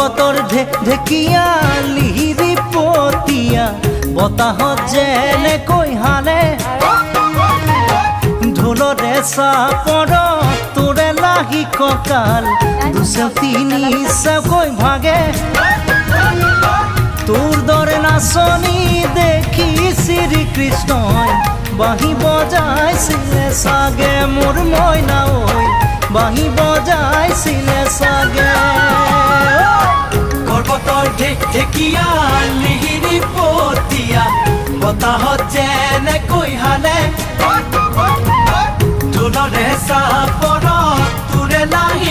পৰ্বতৰ ঢেকীয়া লিহিৰি পতীয়া বতাহত যেনেকৈ হালে ঢোলৰে চাপৰত তোৰে লাগি কঁকাল দুচেও তিনি চেওকৈ ভাগে তোৰ দৰে নাচনি দেখি শ্ৰীকৃষ্ণই বাঁহী বজাইছিলে চাগে মোৰ মইনা ঐ বাঁহী বজাইছিলে চাগে পৰ্বতৰ ঢেকীয়া লিহিৰি পতীয়া বতাহত যেনেকৈ হালে ঢোলৰে চাপৰত তোৰে লাগি